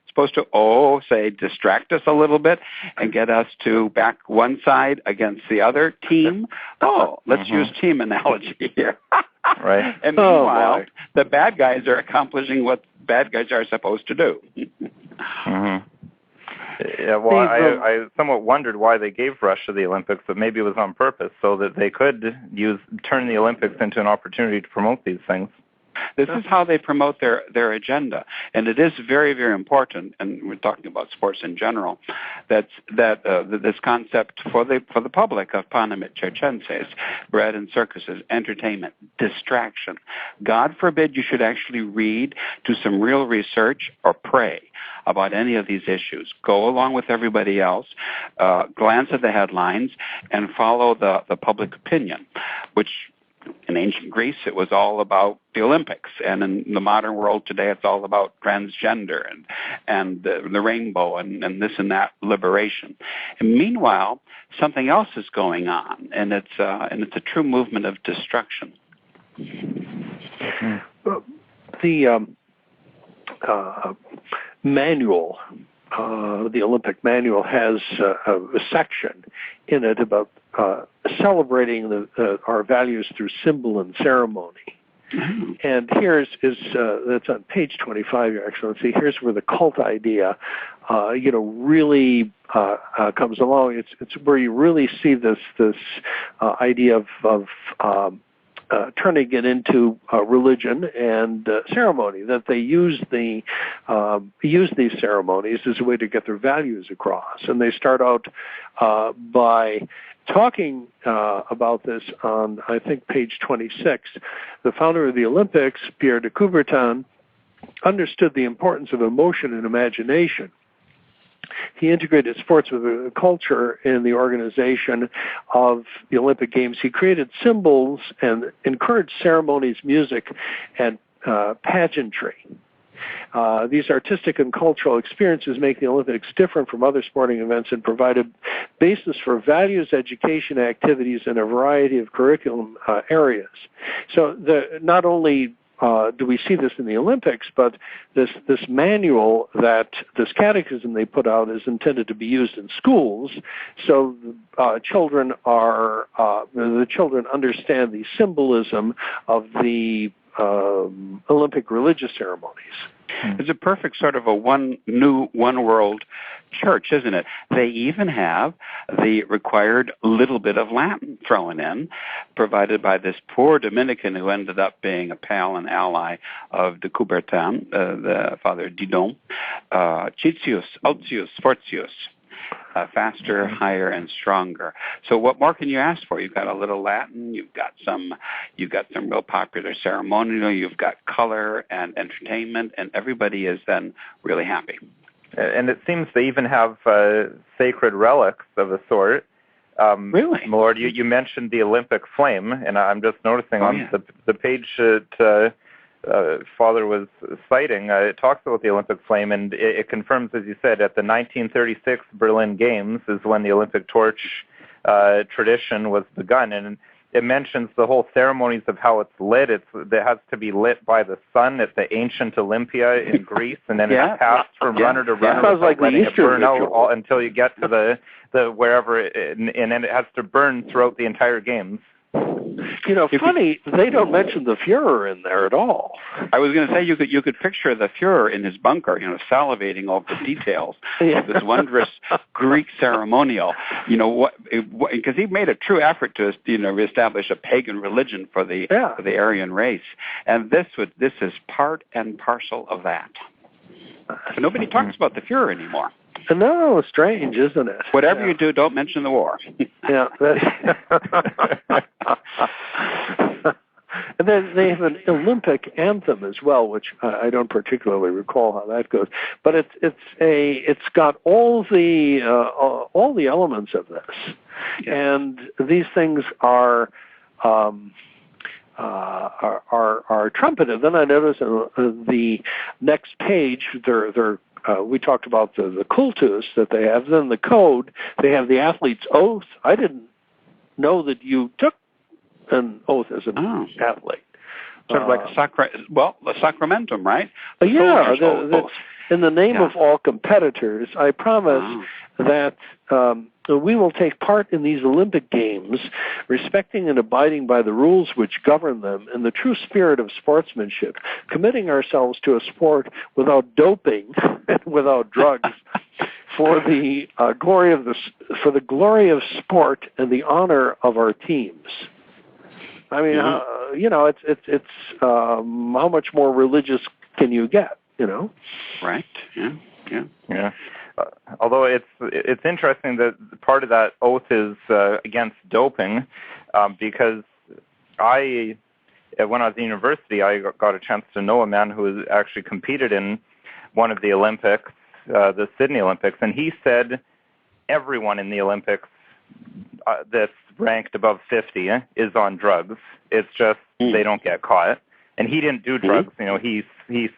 supposed to, say, distract us a little bit and get us to back one side against the other team. Let's use team analogy here. Right. And meanwhile, the bad guys are accomplishing what bad guys are supposed to do. Mm-hmm. Yeah, well, I somewhat wondered why they gave Russia the Olympics, but maybe it was on purpose so that they could turn the Olympics into an opportunity to promote these things. This is how they promote their agenda, and it is very, very important. And we're talking about sports in general. That this concept for the public of panem circenses, bread and circuses, entertainment, distraction. God forbid you should actually read, do some real research, or pray about any of these issues. Go along with everybody else, glance at the headlines, and follow the public opinion, which in ancient Greece, it was all about the Olympics, and in the modern world today, it's all about transgender and the rainbow and this and that liberation. And meanwhile, something else is going on, and it's a true movement of destruction. The manual, the Olympic manual, has a section in it about celebrating our values through symbol and ceremony. Mm-hmm. And that's on page 25, Your Excellency. Here's where the cult idea, really comes along. It's where you really see this idea of turning it into religion and ceremony. That they use these ceremonies as a way to get their values across, and they start out by talking about this on, I think, page 26. The founder of the Olympics, Pierre de Coubertin, understood the importance of emotion and imagination. He integrated sports with the culture in the organization of the Olympic Games. He created symbols and encouraged ceremonies, music, and pageantry. These artistic and cultural experiences make the Olympics different from other sporting events and provide a basis for values education activities in a variety of curriculum areas. So not only do we see this in the Olympics, but this manual, this catechism they put out, is intended to be used in schools, so children understand the symbolism of the Olympic religious ceremonies. It's a perfect sort of a one world church, isn't it? They even have the required little bit of Latin thrown in, provided by this poor Dominican who ended up being a pal and ally of de Coubertin, the Father Didon, Citius, Altius, Fortius. Faster, higher, and stronger. So what more can you ask for? You've got a little Latin, you've got some real popular ceremonial, you've got color and entertainment, and everybody is then really happy. And it seems they even have sacred relics of a sort. Really? Lord, you mentioned the Olympic flame, and I'm just noticing on the page that Father was citing, it talks about the Olympic flame, and it confirms, as you said, at the 1936 Berlin Games is when the Olympic torch tradition was begun, and it mentions the whole ceremonies of how it's lit. It has to be lit by the sun at the ancient Olympia in Greece, and then it's passed from runner to runner. Sounds like letting the Easter it burn out until you get to the wherever, and then it has to burn throughout the entire games. Funny, they don't mention the Fuhrer in there at all. I was going to say you could picture the Fuhrer in his bunker, salivating over the details of this wondrous Greek ceremonial. Because he made a true effort to reestablish a pagan religion for the Aryan race, and this is part and parcel of that. But nobody talks about the Fuhrer anymore. No, strange, isn't it? Whatever you do, don't mention the war. Yeah. And then they have an Olympic anthem as well, which I don't particularly recall how that goes. But it's got all the elements of this, and these things are trumpeted. Then I noticed the next page they're we talked about the cultus that they have. Then the code, they have the athlete's oath. I didn't know that you took an oath as an athlete. Sort of like a sacramentum, right? In the name of all competitors, I promise that we will take part in these Olympic Games, respecting and abiding by the rules which govern them in the true spirit of sportsmanship, committing ourselves to a sport without doping and without drugs, for the glory of sport and the honor of our teams. I mean, it's how much more religious can you get? Right. Yeah. Although it's interesting that part of that oath is against doping, because when I was in university, I got a chance to know a man who has actually competed in one of the Olympics, the Sydney Olympics, and he said everyone in the Olympics that's ranked above 50 is on drugs. It's just they don't get caught. And he didn't do drugs. He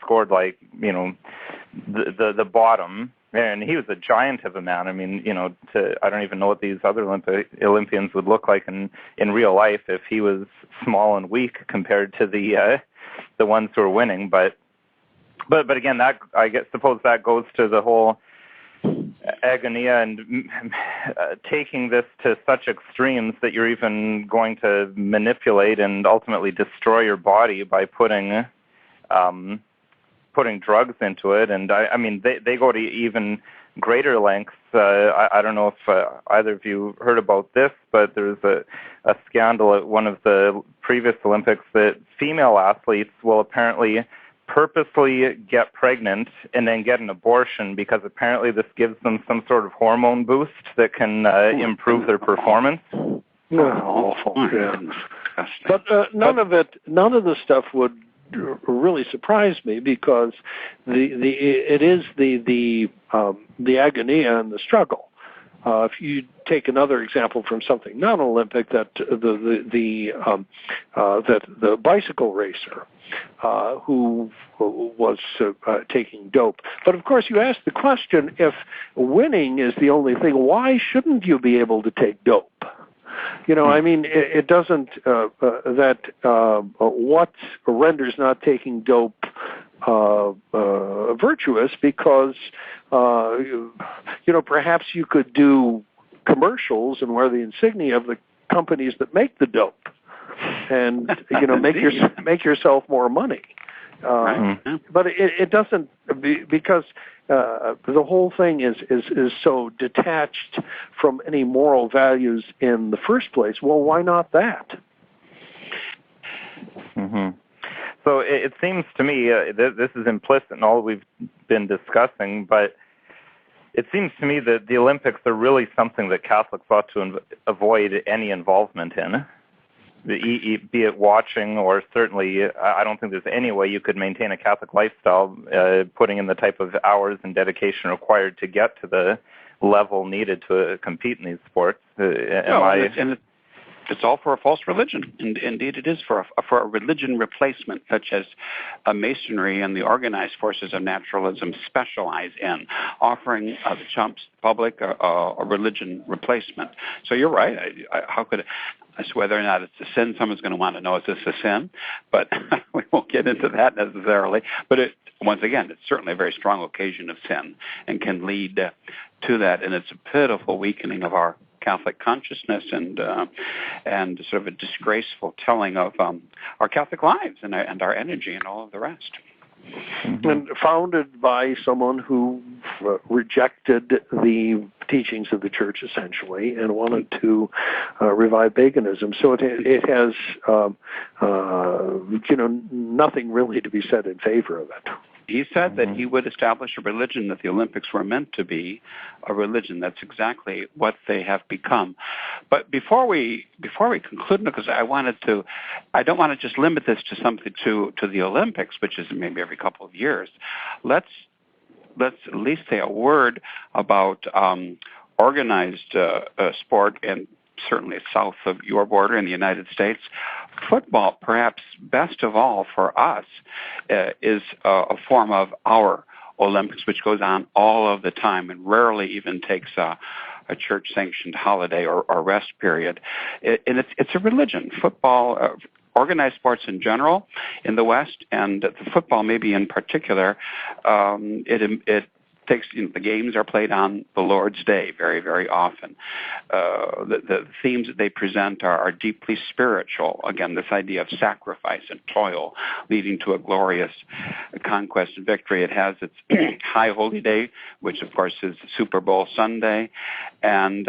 scored like the bottom, and he was a giant of a man. I mean, I don't even know what these other Olympians would look like in real life if he was small and weak compared to the ones who are winning. But again, that suppose that goes to the whole agonia and taking this to such extremes that you're even going to manipulate and ultimately destroy your body by putting drugs into it. And I mean, they go to even greater lengths. I don't know if either of you heard about this, but there's a scandal at one of the previous Olympics that female athletes will apparently purposely get pregnant and then get an abortion because apparently this gives them some sort of hormone boost that can improve their performance. Awful. Yeah. But none of the stuff would really surprise me because it is the agonia and the struggle. If you take another example from something non-Olympic, that the bicycle racer who was taking dope. But of course, you ask the question: if winning is the only thing, why shouldn't you be able to take dope? I mean, it doesn't. What renders not taking dope virtuous? Because perhaps you could do commercials and wear the insignia of the companies that make the dope, and make yourself more money. But it doesn't, because the whole thing is so detached from any moral values in the first place. Well, why not that? Mm-hmm. So it seems to me this is implicit in all we've been discussing, but it seems to me that the Olympics are really something that Catholics ought to avoid any involvement in. Be it watching, or certainly I don't think there's any way you could maintain a Catholic lifestyle putting in the type of hours and dedication required to get to the level needed to compete in these sports. It's all for a false religion. Indeed, it is for a religion replacement, such as Masonry and the organized forces of naturalism specialize in, offering the chumps public a religion replacement. So you're right. How could as to whether or not it's a sin, someone's going to want to know, is this a sin? But we won't get into that necessarily. But once again, it's certainly a very strong occasion of sin and can lead to that. And it's a pitiful weakening of our Catholic consciousness and sort of a disgraceful telling of our Catholic lives and our energy and all of the rest. Mm-hmm. And founded by someone who rejected the teachings of the Church essentially and wanted to revive paganism. So it has nothing really to be said in favor of it. He said that he would establish a religion, that the Olympics were meant to be a religion. That's exactly what they have become. But before we conclude, because I don't want to just limit this to something to the Olympics, which is maybe every couple of years. Let's at least say a word about organized sport, and certainly south of your border in the United States. Football, perhaps best of all for us, is a form of our Olympics, which goes on all of the time and rarely even takes a church-sanctioned holiday or rest period. And it's a religion. Football, organized sports in general in the West, and the football maybe in particular, it the games are played on the Lord's Day very, very often. The themes that they present are deeply spiritual. Again, this idea of sacrifice and toil leading to a glorious conquest and victory. It has its High Holy Day, which of course is Super Bowl Sunday, and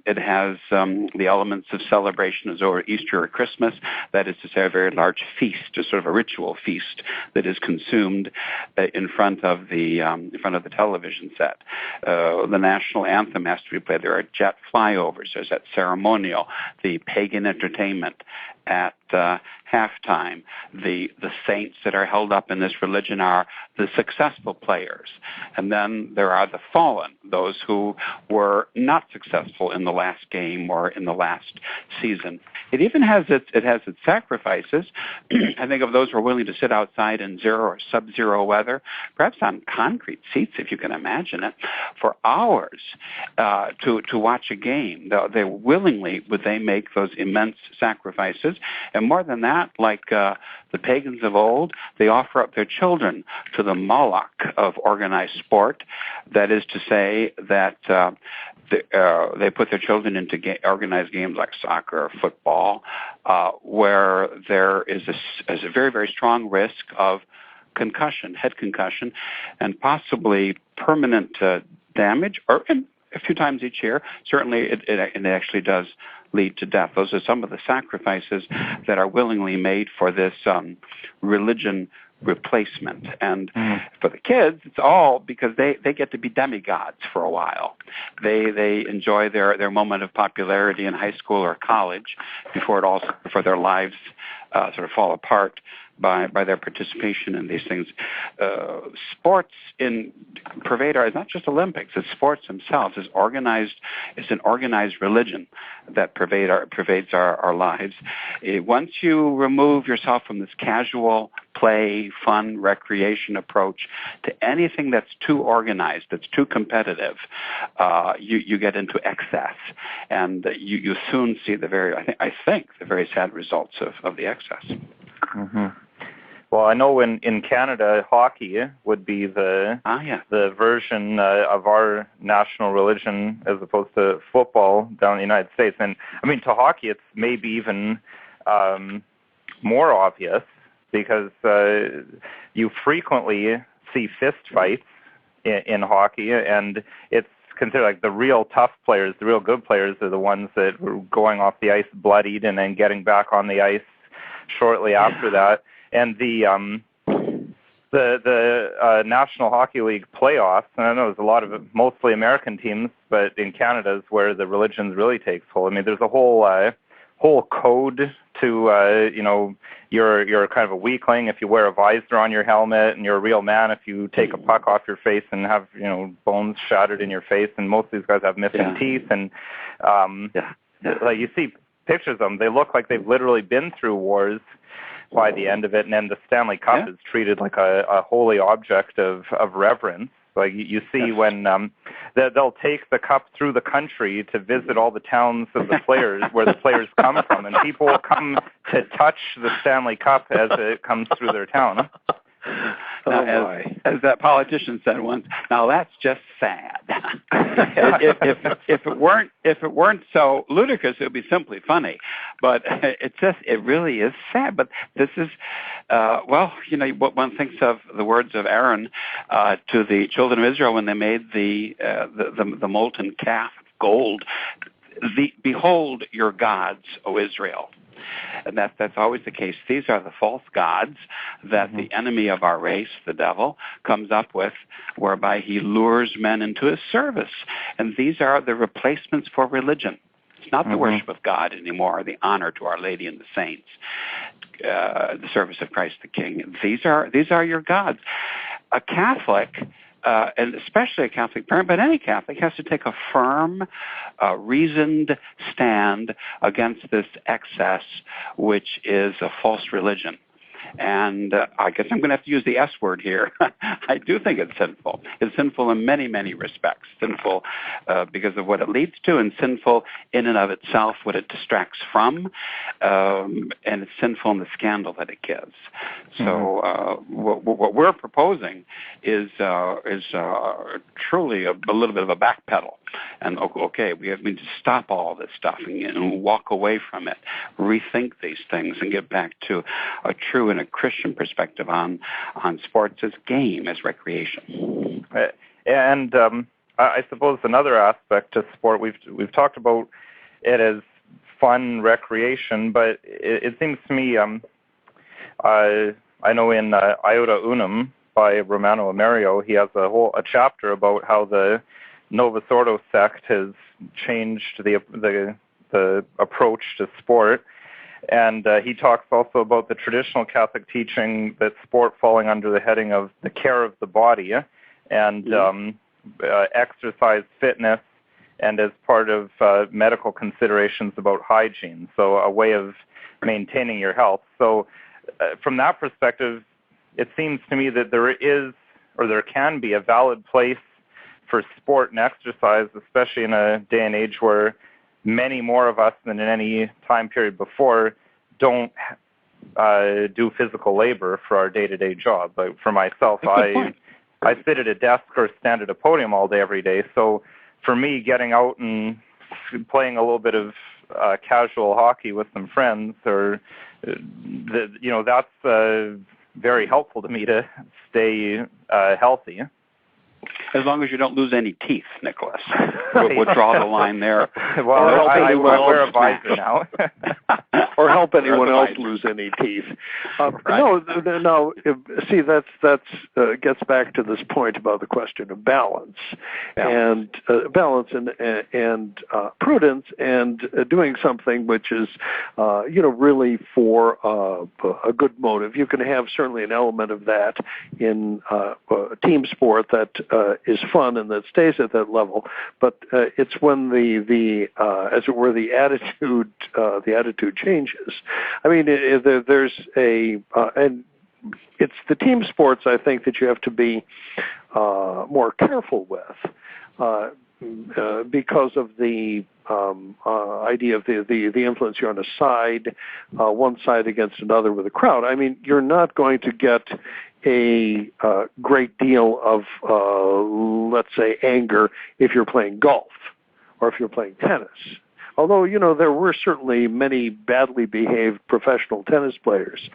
it has the elements of celebration as over Easter or Christmas. That is to say, a very large feast, a sort of a ritual feast that is consumed in front of the television set. The national anthem has to be played. There are jet flyovers. There's that ceremonial, the pagan entertainment at halftime. The saints that are held up in this religion are the successful players. And then there are the fallen, those who were not successful in the last game or in the last season. It even has its sacrifices. I think of those who are willing to sit outside in zero or sub-zero weather, perhaps on concrete seats, if you can imagine it, for hours to watch a game. They willingly would they make those immense sacrifices. And more than that, like the pagans of old, they offer up their children to the Moloch of organized sport. That is to say that they put their children into organized games like soccer or football, where there is a very, very strong risk of concussion, head concussion, and possibly permanent damage, or a few times each year. Certainly, it actually does lead to death. Those are some of the sacrifices that are willingly made for this religion replacement. And for the kids, it's all because they get to be demigods for a while. They enjoy their moment of popularity in high school or college before their lives sort of fall apart by their participation in these things. Sports pervade is not just Olympics, it's sports themselves. It's an organized religion that pervades our lives. Once you remove yourself from this casual play, fun, recreation approach to anything that's too organized, that's too competitive, you get into excess, and you soon see the very sad results of the excess. Mm-hmm. Well, I know in Canada, hockey would be the version of our national religion as opposed to football down in the United States. And I mean, to hockey, it's maybe even more obvious because you frequently see fist fights in hockey, and it's considered like the real tough players, the real good players are the ones that were going off the ice bloodied and then getting back on the ice shortly after that. And the National Hockey League playoffs, and I know there's a lot of mostly American teams, but in Canada is where the religion really takes hold. I mean, there's a whole code to you're kind of a weakling if you wear a visor on your helmet, and you're a real man if you take a puck off your face and have bones shattered in your face. And most of these guys have missing teeth, and like you see pictures of them, they look like they've literally been through wars by the end of it. And then the Stanley Cup is treated like a holy object of reverence. Like you see when they'll take the cup through the country to visit all the towns of the players where the players come from, and people will come to touch the Stanley Cup as it comes through their town. Now, as that politician said once, now that's just sad. If it weren't so ludicrous, it would be simply funny. But it really is sad. But this is, what one thinks of the words of Aaron to the children of Israel when they made the molten calf of gold. Behold your gods, O Israel. And that's always the case. These are the false gods that the enemy of our race, the devil, comes up with, whereby he lures men into his service. And these are the replacements for religion. It's not the worship of God anymore, the honor to Our Lady and the saints, the service of Christ the King. These are your gods. A Catholic, and especially a Catholic parent, but any Catholic has to take a firm, reasoned stand against this excess, which is a false religion. And I guess I'm going to have to use the S word here. I do think it's sinful. It's sinful in many, many respects. Sinful because of what it leads to, and sinful in and of itself, what it distracts from, and it's sinful in the scandal that it gives. So what we're proposing is truly a little bit of a backpedal. And okay, we need to stop all this stuff and walk away from it, rethink these things, and get back to a true and a Christian perspective on sports as game, as recreation. And I suppose another aspect to sport, we've talked about it as fun recreation, but it seems to me, I know in Iota Unum by Romano Amerio, he has a chapter about how the Novus Ordo sect has changed the approach to sport. And he talks also about the traditional Catholic teaching that sport falling under the heading of the care of the body and exercise, fitness, and as part of medical considerations about hygiene, so a way of maintaining your health. So from that perspective, it seems to me that there is, or there can be, a valid place for sport and exercise, especially in a day and age where many more of us than in any time period before don't do physical labor for our day-to-day job. Like for myself, I sit at a desk or stand at a podium all day, every day. So for me, getting out and playing a little bit of casual hockey with some friends, or that's very helpful to me to stay healthy. As long as you don't lose any teeth, Nicholas. We'll draw the line there. Well, I wear a visor now. Or help anyone else lose any teeth. Right. No. See, that's gets back to this point about the question of balance and prudence, and doing something which is, really for a good motive. You can have certainly an element of that in team sport that is fun and that stays at that level, but it's when the as it were, the attitude changes. I mean, there's and it's the team sports, I think, that you have to be more careful with because of the idea of the influence. You're on a side, one side against another with a crowd. I mean, you're not going to get a great deal of, let's say, anger if you're playing golf or if you're playing tennis. Although, there were certainly many badly behaved professional tennis players.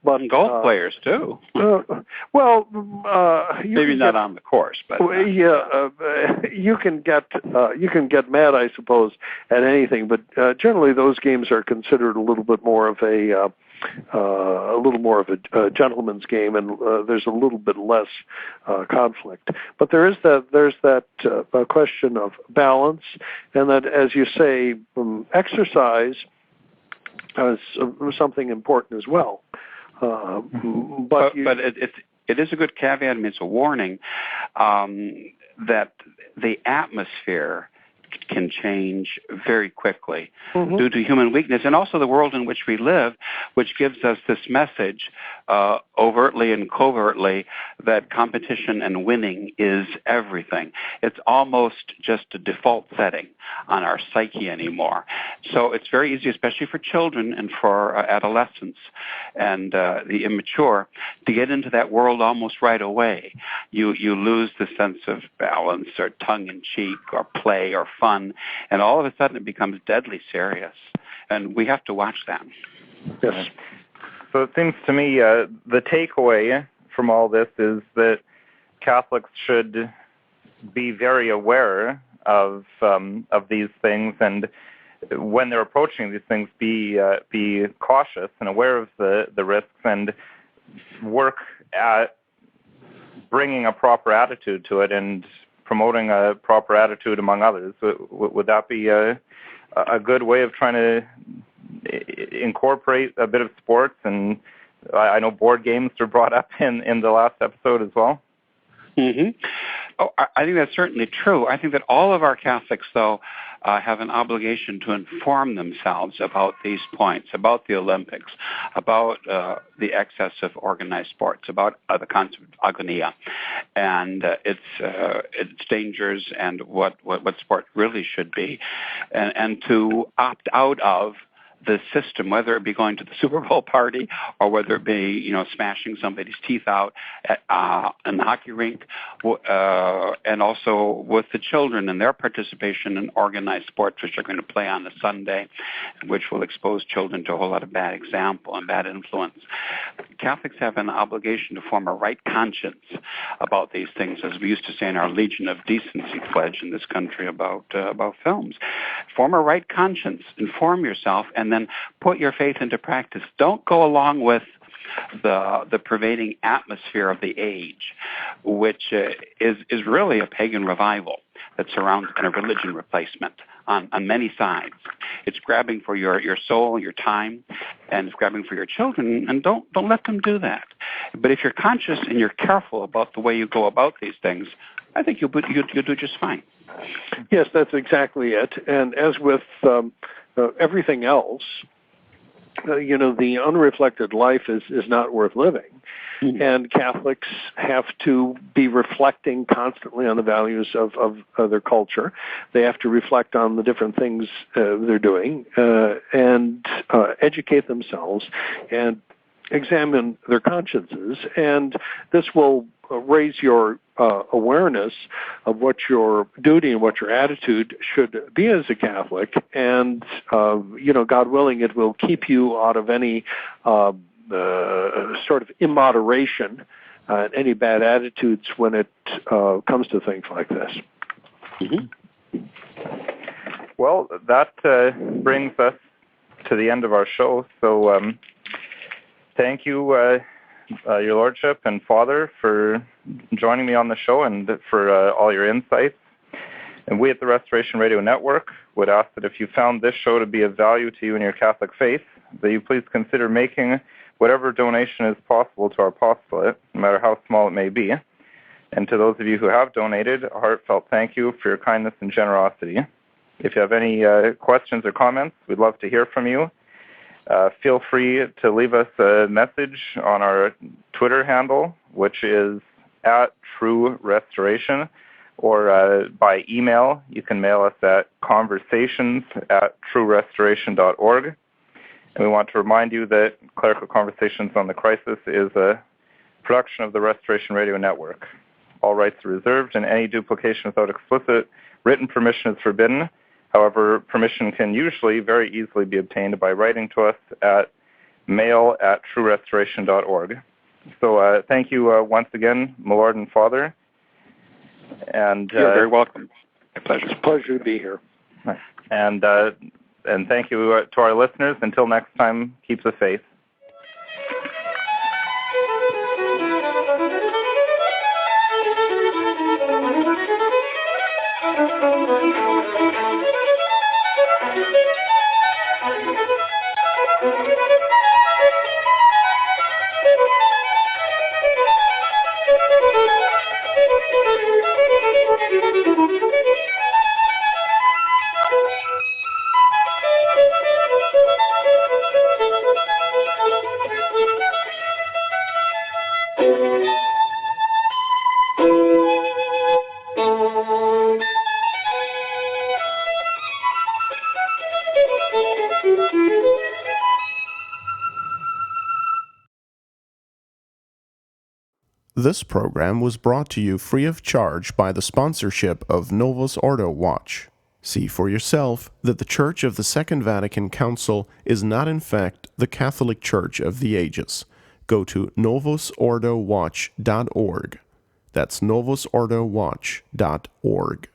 But and golf players, too. Maybe not on the course, but... you can get mad, I suppose, at anything, but generally those games are considered a little bit more of a gentleman's game, and there's a little bit less conflict. But there's that question of balance, and that, as you say, exercise is something important as well. But it is a good caveat. I mean, it's a warning that the atmosphere can change very quickly due to human weakness, and also the world in which we live, which gives us this message overtly and covertly that competition and winning is everything. It's almost just a default setting on our psyche anymore. So it's very easy, especially for children and for adolescents and the immature, to get into that world almost right away. You lose the sense of balance or tongue-in-cheek or play or fun, and all of a sudden it becomes deadly serious. And we have to watch that. Yes. So it seems to me the takeaway from all this is that Catholics should be very aware of these things, and when they're approaching these things, be cautious and aware of the risks, and work at bringing a proper attitude to it and promoting a proper attitude among others. Would that be a good way of trying to incorporate a bit of sports? And I know board games were brought up in the last episode as well. Mm-hmm. Oh, I think that's certainly true. I think that all of our Catholics, though, have an obligation to inform themselves about these points, about the Olympics, about the excess of organized sports, about the concept of agonia, and its dangers, and what sport really should be, and to opt out of the system, whether it be going to the Super Bowl party or whether it be, smashing somebody's teeth out in the hockey rink, and also with the children and their participation in organized sports, which are going to play on a Sunday, which will expose children to a whole lot of bad example and bad influence. Catholics have an obligation to form a right conscience about these things, as we used to say in our Legion of Decency pledge in this country about films. Form a right conscience, inform yourself, and then put your faith into practice. Don't go along with the pervading atmosphere of the age, which is really a pagan revival that surrounds kind of religion replacement on many sides. It's grabbing for your soul, your time, and it's grabbing for your children, and don't let them do that. But if you're conscious and you're careful about the way you go about these things, I think you'll do just fine. Yes, that's exactly it. And as with everything else, the unreflected life is not worth living. Mm-hmm. And Catholics have to be reflecting constantly on the values of their culture. They have to reflect on the different things they're doing and educate themselves and examine their consciences. And this will raise your awareness of what your duty and what your attitude should be as a Catholic. And, God willing, it will keep you out of any sort of immoderation, any bad attitudes when it comes to things like this. Mm-hmm. Well, that brings us to the end of our show. So thank you, Your Lordship and Father, for joining me on the show and for all your insights. And we at the Restoration Radio Network would ask that if you found this show to be of value to you in your Catholic faith, that you please consider making whatever donation is possible to our apostolate, no matter how small it may be. And to those of you who have donated, a heartfelt thank you for your kindness and generosity. If you have any questions or comments, we'd love to hear from you. Feel free to leave us a message on our Twitter handle, which is @TrueRestoration, or by email. You can mail us at conversations@truerestoration.org. And we want to remind you that Clerical Conversations on the Crisis is a production of the Restoration Radio Network. All rights are reserved, and any duplication without explicit written permission is forbidden. However, permission can usually very easily be obtained by writing to us at mail@truerestoration.org. So thank you once again, my Lord and Father. And you're very welcome. My pleasure. It's a pleasure to be here. And thank you to our listeners. Until next time, keep the faith. This program was brought to you free of charge by the sponsorship of Novus Ordo Watch. See for yourself that the Church of the Second Vatican Council is not in fact the Catholic Church of the ages. Go to novusordowatch.org. That's novusordowatch.org.